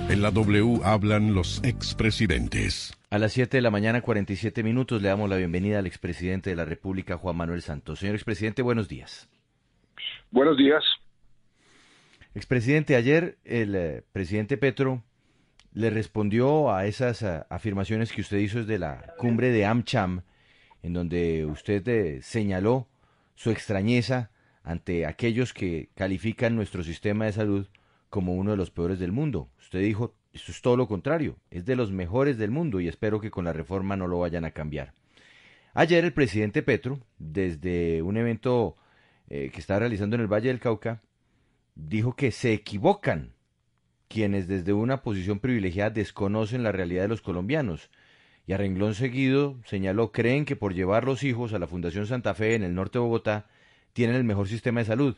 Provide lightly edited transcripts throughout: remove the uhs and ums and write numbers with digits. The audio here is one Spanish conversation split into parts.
En la W hablan los expresidentes. A las 7 de la mañana, 47 minutos, le damos la bienvenida al expresidente de la República, Juan Manuel Santos. Señor expresidente, buenos días. Buenos días. Expresidente, ayer el presidente Petro le respondió a esas afirmaciones que usted hizo desde la cumbre de AmCham, en donde usted señaló su extrañeza ante aquellos que califican nuestro sistema de salud como uno de los peores del mundo. Usted dijo, esto es todo lo contrario, es de los mejores del mundo y espero que con la reforma no lo vayan a cambiar. Ayer el presidente Petro, desde un evento que está realizando en el Valle del Cauca, dijo que se equivocan quienes desde una posición privilegiada desconocen la realidad de los colombianos. Y a renglón seguido señaló, creen que por llevar los hijos a la Fundación Santa Fe en el norte de Bogotá tienen el mejor sistema de salud,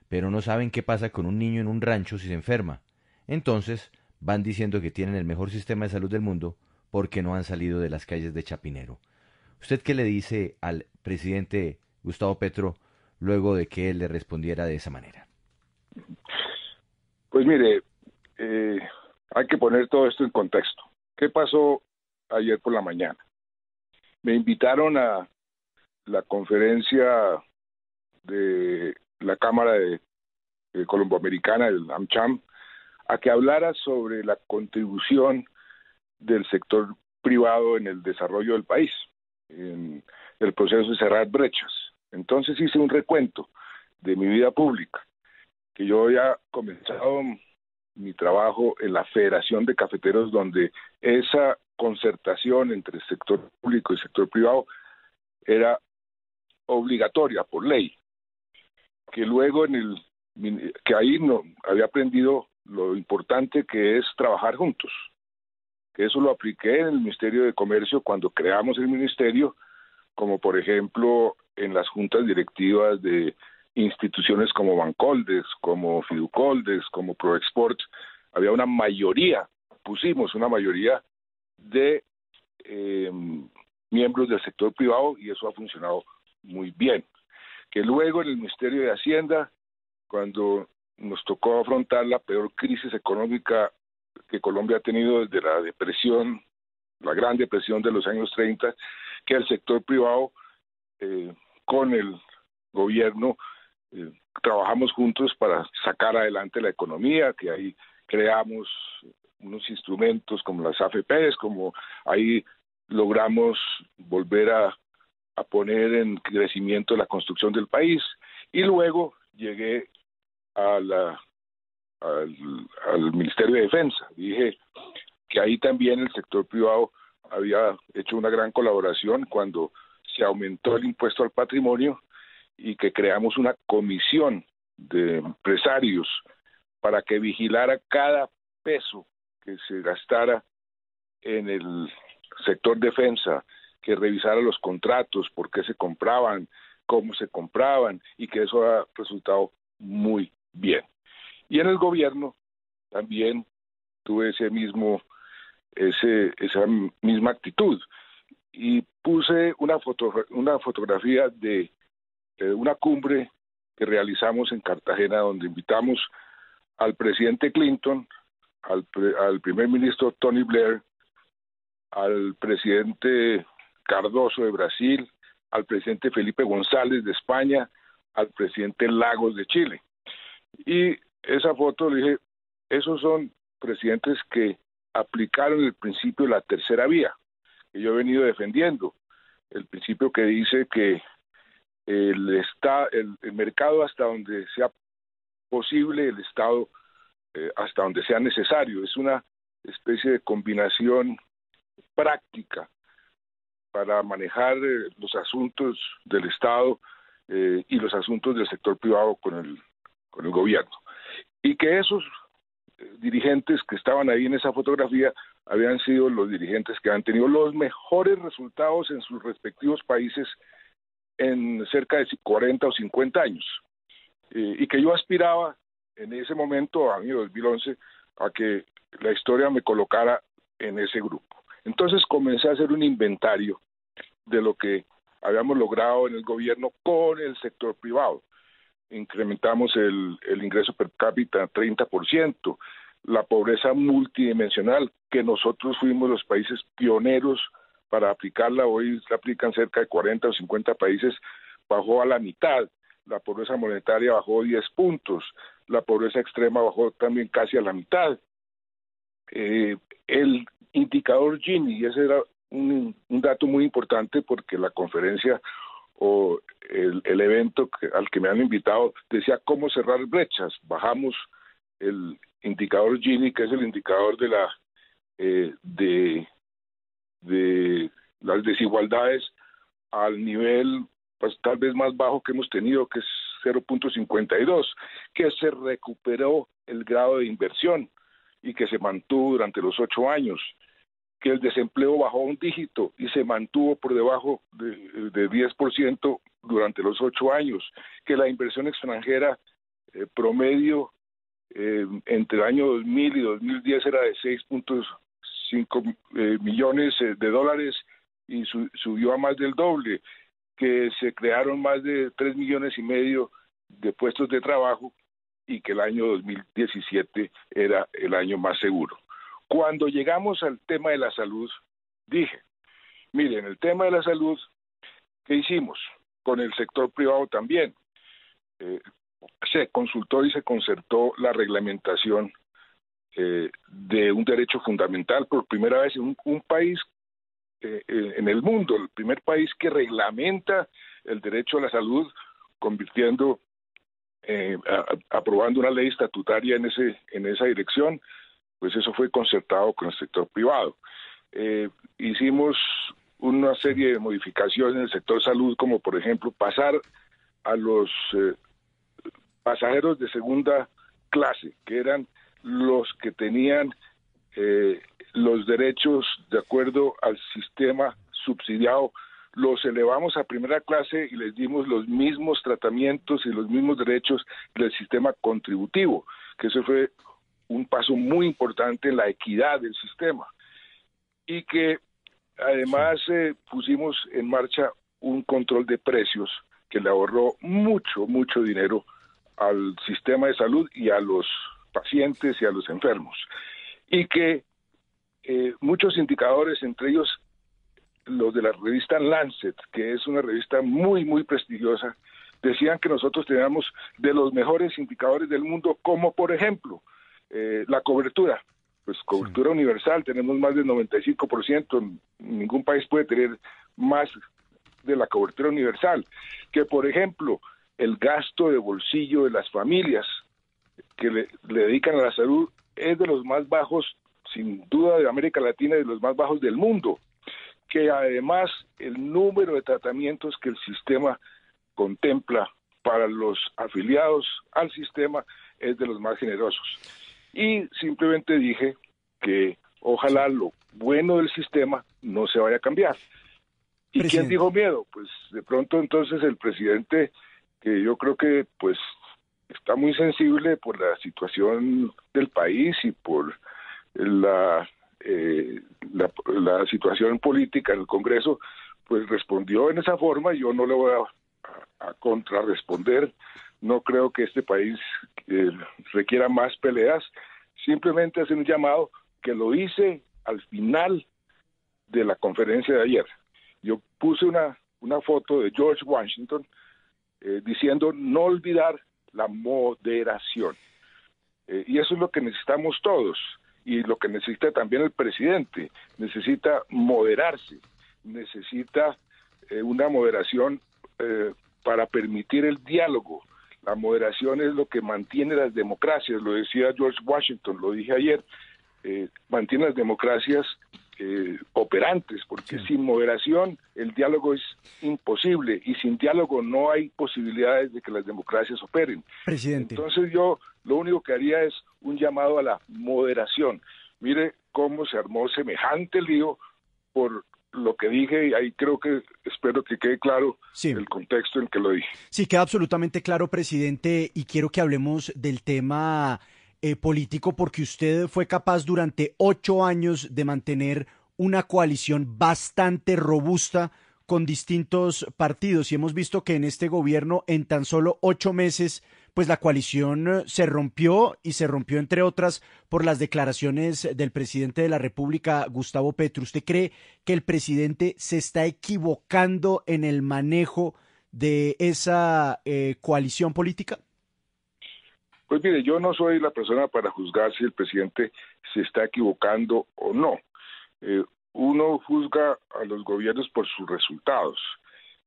pero no saben qué pasa con un niño en un rancho si se enferma. Entonces van diciendo que tienen el mejor sistema de salud del mundo porque no han salido de las calles de Chapinero. ¿Usted qué le dice al presidente Gustavo Petro luego de que él le respondiera de esa manera? Pues mire, hay que poner todo esto en contexto. ¿Qué pasó ayer por la mañana? Me invitaron a la conferencia de la Cámara de Colomboamericana, el AmCham, a que hablara sobre la contribución del sector privado en el desarrollo del país, en el proceso de cerrar brechas. Entonces hice un recuento de mi vida pública, que yo había comenzado mi trabajo en la Federación de Cafeteros, donde esa concertación entre el sector público y el sector privado era obligatoria por ley, que luego que ahí no había aprendido lo importante que es trabajar juntos, que eso lo apliqué en el Ministerio de Comercio cuando creamos el ministerio, como por ejemplo en las juntas directivas de instituciones como Bancoldes, como Fiducoldes, como Proexport. Había una mayoría, pusimos una mayoría de miembros del sector privado y eso ha funcionado muy bien. Que luego en el Ministerio de Hacienda, cuando nos tocó afrontar la peor crisis económica que Colombia ha tenido desde la depresión, la gran depresión de los años 30, que el sector privado con el gobierno trabajamos juntos para sacar adelante la economía, que ahí creamos unos instrumentos como las AFPs, como ahí logramos volver a poner en crecimiento la construcción del país, y luego llegué al Ministerio de Defensa. Dije que ahí también el sector privado había hecho una gran colaboración cuando se aumentó el impuesto al patrimonio y que creamos una comisión de empresarios para que vigilara cada peso que se gastara en el sector defensa, que revisara los contratos, por qué se compraban, cómo se compraban, y que eso ha resultado muy bien. Y en el gobierno también tuve esa misma actitud y puse una fotografía de una cumbre que realizamos en Cartagena, donde invitamos al presidente Clinton, al primer ministro Tony Blair, al presidente Cardoso de Brasil, al presidente Felipe González de España, al presidente Lagos de Chile. Y esa foto le dije, esos son presidentes que aplicaron el principio de la tercera vía, que yo he venido defendiendo, el principio que dice que el mercado hasta donde sea posible, el Estado hasta donde sea necesario. Es una especie de combinación práctica para manejar los asuntos del Estado y los asuntos del sector privado con el gobierno. Y que esos dirigentes que estaban ahí en esa fotografía habían sido los dirigentes que han tenido los mejores resultados en sus respectivos países en cerca de 40 o 50 años. Y que yo aspiraba en ese momento, año 2011, a que la historia me colocara en ese grupo. Entonces comencé a hacer un inventario de lo que habíamos logrado en el gobierno con el sector privado. Incrementamos el ingreso per cápita 30%, la pobreza multidimensional, que nosotros fuimos los países pioneros para aplicarla. Hoy la aplican cerca de 40 o 50 países, bajó a la mitad. La pobreza monetaria bajó 10 puntos, la pobreza extrema bajó también casi a la mitad. El indicador Gini, y ese era un dato muy importante porque la conferencia o el evento al que me han invitado decía cómo cerrar brechas. Bajamos el indicador Gini, que es el indicador de las desigualdades, al nivel pues tal vez más bajo que hemos tenido, que es 0.52, que se recuperó el grado de inversión y que se mantuvo durante los 8 años, que el desempleo bajó un dígito y se mantuvo por debajo de 10% durante los 8 años, que la inversión extranjera promedio entre el año 2000 y 2010 era de 6.5 millones de dólares y subió a más del doble, que se crearon más de 3 millones y medio de puestos de trabajo y que el año 2017 era el año más seguro. Cuando llegamos al tema de la salud, dije, miren, el tema de la salud, ¿qué hicimos? Con el sector privado también. Se consultó y se concertó la reglamentación de un derecho fundamental por primera vez en un país en el mundo, el primer país que reglamenta el derecho a la salud, convirtiendo, aprobando una ley estatutaria en esa dirección. Pues eso fue concertado con el sector privado. Hicimos una serie de modificaciones en el sector salud, como por ejemplo pasar a los pasajeros de segunda clase, que eran los que tenían los derechos de acuerdo al sistema subsidiado, los elevamos a primera clase y les dimos los mismos tratamientos y los mismos derechos del sistema contributivo, que eso fue un paso muy importante en la equidad del sistema. Y que además pusimos en marcha un control de precios que le ahorró mucho dinero al sistema de salud y a los pacientes y a los enfermos. Y que muchos indicadores, entre ellos los de la revista Lancet, que es una revista muy prestigiosa, decían que nosotros teníamos de los mejores indicadores del mundo, como por ejemplo la cobertura. Pues cobertura universal, tenemos más del 95%, ningún país puede tener más de la cobertura universal. Que por ejemplo, el gasto de bolsillo de las familias que le dedican a la salud es de los más bajos, sin duda, de América Latina y de los más bajos del mundo. Que además el número de tratamientos que el sistema contempla para los afiliados al sistema es de los más generosos. Y simplemente dije que ojalá lo bueno del sistema no se vaya a cambiar. ¿Y quién dijo miedo? Pues de pronto entonces el presidente, que yo creo que pues está muy sensible por la situación del país y por la situación política en el Congreso, pues respondió en esa forma. Yo no le voy a contrarresponder. No creo que este país requiera más peleas. Simplemente hacer un llamado que lo hice al final de la conferencia de ayer. Yo puse una foto de George Washington diciendo no olvidar la moderación. Y eso es lo que necesitamos todos. Y lo que necesita también el presidente. Necesita moderarse. Necesita una moderación para permitir el diálogo. La moderación es lo que mantiene las democracias, lo decía George Washington, lo dije ayer, mantiene las democracias operantes, porque sin moderación el diálogo es imposible y sin diálogo no hay posibilidades de que las democracias operen. Presidente. Entonces yo lo único que haría es un llamado a la moderación. Mire cómo se armó semejante lío por lo que dije, y ahí espero que quede claro el contexto en que lo dije. Sí, queda absolutamente claro, presidente, y quiero que hablemos del tema político, porque usted fue capaz durante 8 años de mantener una coalición bastante robusta con distintos partidos, y hemos visto que en este gobierno, en tan solo 8 meses, pues la coalición se rompió y se rompió entre otras por las declaraciones del presidente de la República, Gustavo Petro. ¿Usted cree que el presidente se está equivocando en el manejo de esa coalición política? Pues mire, yo no soy la persona para juzgar si el presidente se está equivocando o no. Uno juzga a los gobiernos por sus resultados.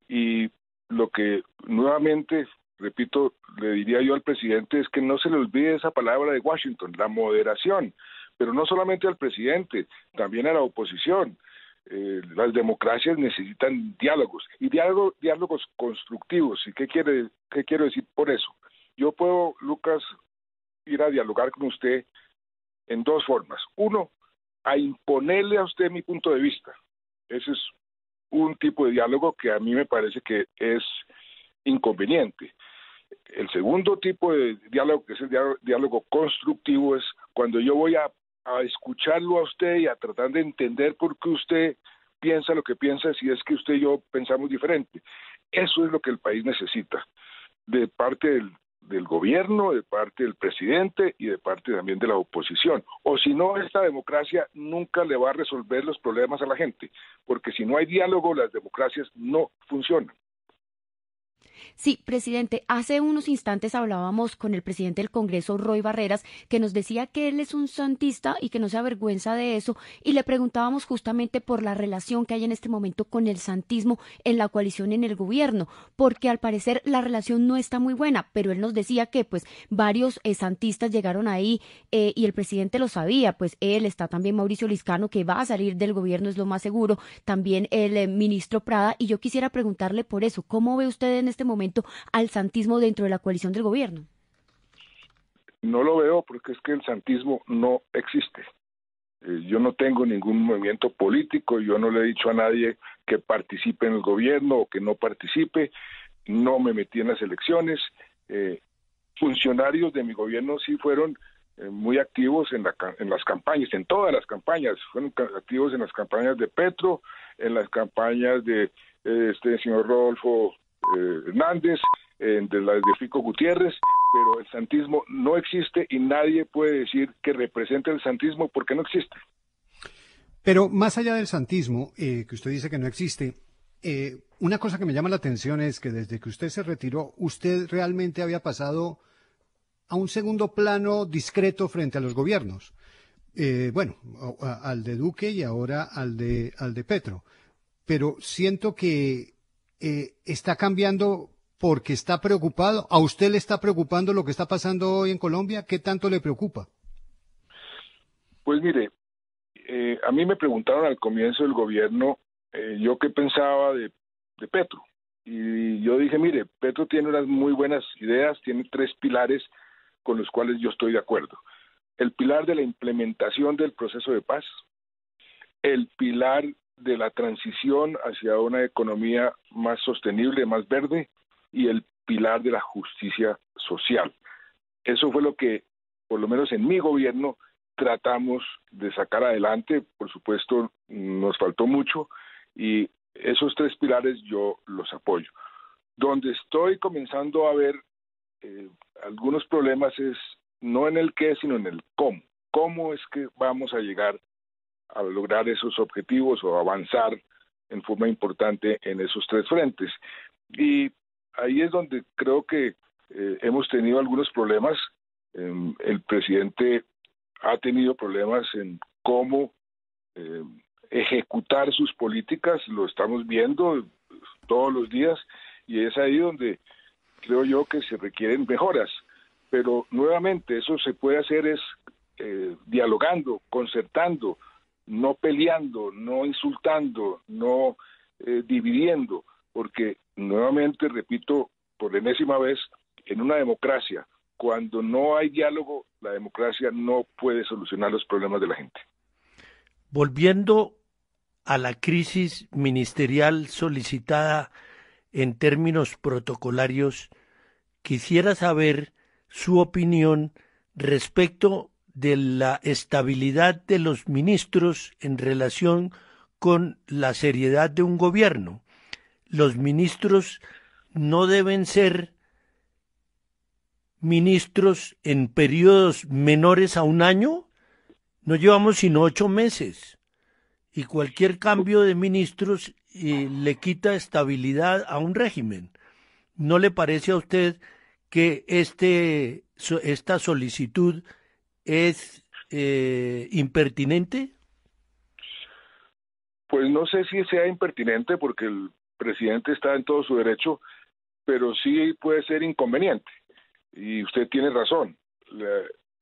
Y lo que nuevamente, repito, le diría yo al presidente es que no se le olvide esa palabra de Washington, la moderación, pero no solamente al presidente, también a la oposición. Las democracias necesitan diálogos y diálogos constructivos. ¿Y qué quiero decir por eso? Yo puedo, Lucas, ir a dialogar con usted en dos formas. Uno, a imponerle a usted mi punto de vista. Ese es un tipo de diálogo que a mí me parece que es inconveniente. El segundo tipo de diálogo, que es el diálogo constructivo, es cuando yo voy a escucharlo a usted y a tratar de entender por qué usted piensa lo que piensa, si es que usted y yo pensamos diferente. Eso es lo que el país necesita, de parte del gobierno, de parte del presidente y de parte también de la oposición. O si no, esta democracia nunca le va a resolver los problemas a la gente, porque si no hay diálogo, las democracias no funcionan. Sí, presidente, hace unos instantes hablábamos con el presidente del Congreso, Roy Barreras, que nos decía que él es un santista y que no se avergüenza de eso, y le preguntábamos justamente por la relación que hay en este momento con el santismo en la coalición en el gobierno, porque al parecer la relación no está muy buena, pero él nos decía que pues varios santistas llegaron ahí y el presidente lo sabía, pues él está también Mauricio Liscano, que va a salir del gobierno, es lo más seguro, también el ministro Prada, y yo quisiera preguntarle por eso, ¿cómo ve usted en este momento al santismo dentro de la coalición del gobierno? No lo veo porque es que el santismo no existe. Yo no tengo ningún movimiento político, yo no le he dicho a nadie que participe en el gobierno o que no participe, no me metí en las elecciones. Funcionarios de mi gobierno sí fueron muy activos en las campañas, en todas las campañas, fueron activos en las campañas de Petro, en las campañas de este señor Rodolfo Hernández, de las de Fico Gutiérrez, pero el santismo no existe y nadie puede decir que represente el santismo porque no existe. Pero más allá del santismo, que usted dice que no existe, una cosa que me llama la atención es que desde que usted se retiró, usted realmente había pasado a un segundo plano discreto frente a los gobiernos. Bueno, al de Duque y ahora al de Petro. Pero siento que está cambiando porque está preocupado. ¿A usted le está preocupando lo que está pasando hoy en Colombia? ¿Qué tanto le preocupa? Pues mire, a mí me preguntaron al comienzo del gobierno yo qué pensaba de Petro. Y yo dije, mire, Petro tiene unas muy buenas ideas, tiene 3 pilares con los cuales yo estoy de acuerdo. El pilar de la implementación del proceso de paz, el pilar de la transición hacia una economía más sostenible, más verde, y el pilar de la justicia social. Eso fue lo que, por lo menos en mi gobierno, tratamos de sacar adelante. Por supuesto, nos faltó mucho, y esos 3 pilares yo los apoyo. Donde estoy comenzando a ver algunos problemas es no en el qué, sino en el cómo. ¿Cómo es que vamos a llegar a lograr esos objetivos o avanzar en forma importante en esos 3 frentes? Y ahí es donde creo que hemos tenido algunos problemas. El presidente ha tenido problemas en cómo ejecutar sus políticas, lo estamos viendo todos los días, y es ahí donde creo yo que se requieren mejoras. Pero nuevamente eso se puede hacer es dialogando, concertando, no peleando, no insultando, no dividiendo, porque nuevamente, repito por enésima vez, en una democracia, cuando no hay diálogo, la democracia no puede solucionar los problemas de la gente. Volviendo a la crisis ministerial solicitada en términos protocolarios, quisiera saber su opinión respecto de la estabilidad de los ministros en relación con la seriedad de un gobierno. Los ministros no deben ser ministros en periodos menores a un año? No llevamos sino 8 meses y cualquier cambio de ministros le quita estabilidad a un régimen. ¿No le parece a usted que esta solicitud es impertinente? Pues no sé si sea impertinente porque el presidente está en todo su derecho, pero sí puede ser inconveniente. Y usted tiene razón.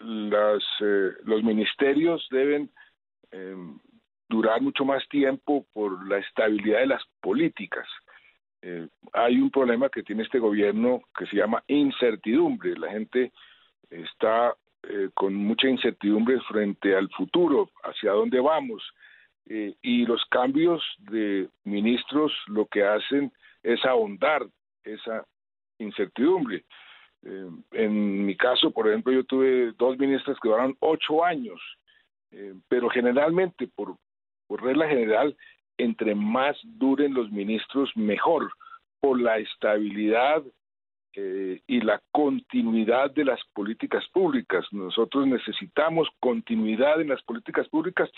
Los ministerios deben durar mucho más tiempo por la estabilidad de las políticas. Hay un problema que tiene este gobierno que se llama incertidumbre. La gente está con mucha incertidumbre frente al futuro, hacia dónde vamos. Y los cambios de ministros lo que hacen es ahondar esa incertidumbre. En mi caso, por ejemplo, yo tuve 2 ministras que duraron 8 años, pero generalmente, por regla general, entre más duren los ministros, mejor, por la estabilidad y la continuidad de las políticas públicas. Nosotros necesitamos continuidad en las políticas públicas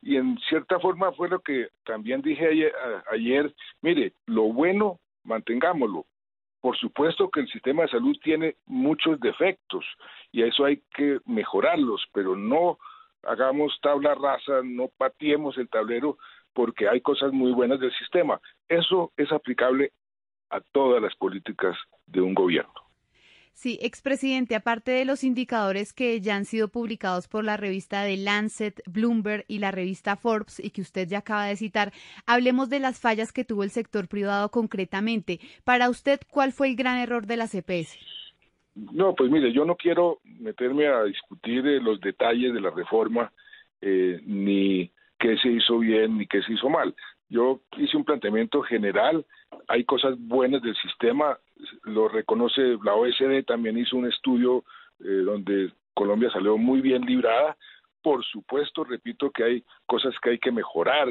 y en cierta forma fue lo que también dije ayer. Mire, lo bueno, mantengámoslo. Por supuesto que el sistema de salud tiene muchos defectos y eso hay que mejorarlos, pero no hagamos tabla rasa, no pateemos el tablero porque hay cosas muy buenas del sistema. Eso es aplicable a todas las políticas de un gobierno. Sí, expresidente, aparte de los indicadores que ya han sido publicados por la revista The Lancet, Bloomberg y la revista Forbes y que usted ya acaba de citar, hablemos de las fallas que tuvo el sector privado concretamente. Para usted, ¿cuál fue el gran error de las EPS? No, pues mire, yo no quiero meterme a discutir los detalles de la reforma, ni qué se hizo bien ni qué se hizo mal. Yo hice un planteamiento general, hay cosas buenas del sistema, lo reconoce la OECD, también hizo un estudio donde Colombia salió muy bien librada. Por supuesto, repito que hay cosas que hay que mejorar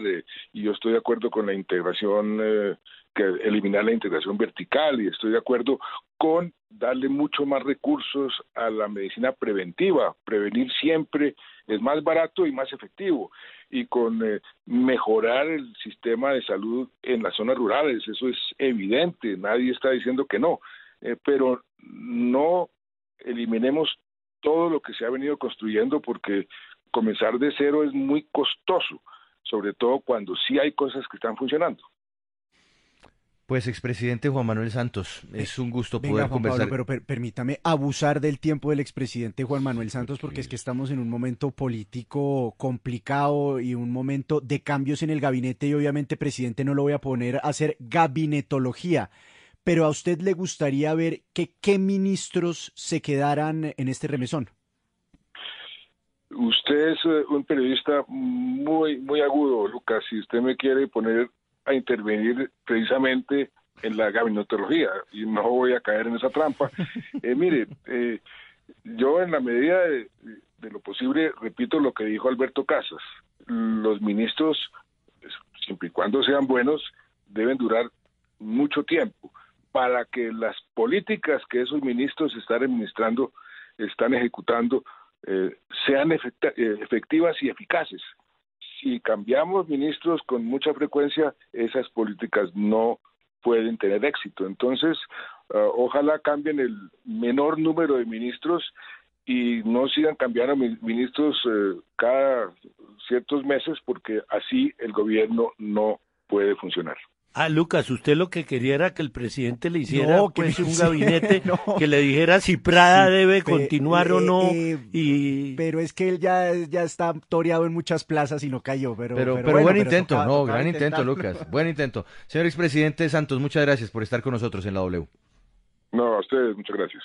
y yo estoy de acuerdo con la integración, que eliminar la integración vertical y estoy de acuerdo con darle mucho más recursos a la medicina preventiva. Prevenir siempre es más barato y más efectivo y con mejorar el sistema de salud en las zonas rurales, eso es evidente, nadie está diciendo que no, pero no eliminemos todo lo que se ha venido construyendo porque comenzar de cero es muy costoso, sobre todo cuando sí hay cosas que están funcionando. Pues, expresidente Juan Manuel Santos, es un gusto poder Juan conversar. Pablo, pero permítame abusar del tiempo del expresidente Juan Manuel Santos porque es que estamos en un momento político complicado y un momento de cambios en el gabinete y obviamente, presidente, no lo voy a poner a hacer gabinetología, pero ¿a usted le gustaría ver que qué ministros se quedaran en este remesón? Usted es un periodista muy agudo, Lucas, si usted me quiere poner a intervenir precisamente en la gabinetología y no voy a caer en esa trampa. Mire, yo en la medida de lo posible repito lo que dijo Alberto Casas, los ministros, siempre y cuando sean buenos, deben durar mucho tiempo para que las políticas que esos ministros están ejecutando, sean efectivas y eficaces. Si cambiamos ministros con mucha frecuencia, esas políticas no pueden tener éxito. Entonces, ojalá cambien el menor número de ministros y no sigan cambiando ministros cada ciertos meses, porque así el gobierno no puede funcionar. Lucas, usted lo que quería era que el presidente le hiciera un gabinete no, que le dijera si Prada sí, debe continuar o no. Pero es que él ya está toreado en muchas plazas y no cayó. Pero bueno, buen intento, tocaba gran intento, Lucas. Buen intento. Señor expresidente Santos, muchas gracias por estar con nosotros en la W. No, a ustedes, muchas gracias.